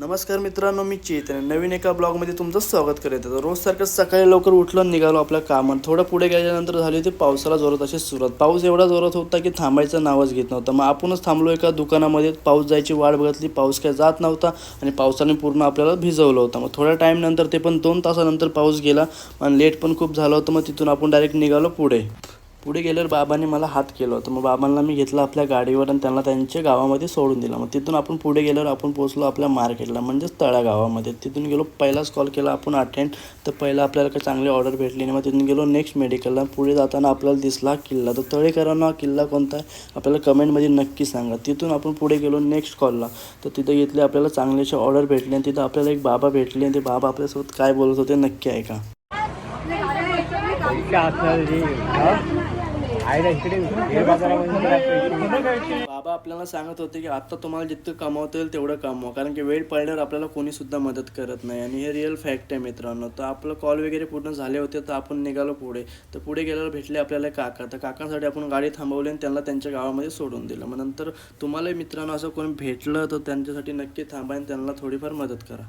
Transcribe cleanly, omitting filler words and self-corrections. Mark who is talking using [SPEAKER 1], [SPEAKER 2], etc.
[SPEAKER 1] नमस्कार मित्रांनो, मी चेतन नवीन एका ब्लॉगमध्ये तुमचं स्वागत करत आहे. रोजसारखं सकाळी लवकर उठलो आणि निघालो आपल्या कामात. थोडं पुढे गेल्यानंतर झाली होती पावसाला जोरात अशी सुरुवात. पाऊस एवढा जोरात होता की थांबायचं नावच घेत नव्हतं. मग आपणच थांबलो एका दुकानामध्ये. पाऊस जायची वाट बघितली, पाऊस काय जात नव्हता आणि पावसाने पूर्ण आपल्याला भिजवलं होतं. मग थोड्या टाईमनंतर ते पण 2 तासानंतर पाऊस गेला आणि लेट पण खूप झालं होतं. मग तिथून आपण डायरेक्ट निघालो पुढे गेल्यावर बाबांनी मला हात केला होता. मग बाबांना मी घेतलं आपल्या गाडीवर आणि त्यांना त्यांच्या गावामध्ये सोडून दिलं. मग तिथून आपण पुढे गेल्यावर आपण पोहोचलो आपल्या मार्केटला, म्हणजेच तळा गावामध्ये. तिथून गेलो, पहिलाच कॉल केला आपण अटेंड. तर पहिला आपल्याला काही चांगली ऑर्डर भेटली नाही. मग तिथून गेलो नेक्स्ट मेडिकलला. पुढे जाताना आपल्याला दिसला किल्ला. तर तळेकरांना किल्ला कोणता आहे आपल्याला कमेंटमध्ये नक्की सांगा. तिथून आपण पुढे गेलो नेक्स्ट कॉलला. तर तिथे घेतले आपल्याला चांगल्याचे ऑर्डर भेटले आणि तिथं आपल्याला एक बाबा भेटले आणि ते बाबा आपल्यासोबत काय बोलत होते नक्की ऐका. बाबा आपल्याला सांगत होते की आता तुम्हाला जितकं कमावता येईल तेवढं कमवा, कारण की वेळ पडल्यावर आपल्याला कोणी सुद्धा मदत करत नाही आणि हे रिअल फॅक्ट आहे मित्रांनो. तर आपलं कॉल वगैरे पूर्ण झाले होते तर आपण निघालो पुढे. तर पुढे गेल्यावर भेटले आपल्याला काका. तर काकांसाठी आपण गाडी थांबवली आणि त्यांना त्यांच्या गावामध्ये सोडून दिलं. मग नंतर तुम्हालाही मित्रांनो असं कोणी भेटलं तर त्यांच्यासाठी नक्की थांबा आणि त्यांना थोडीफार मदत करा.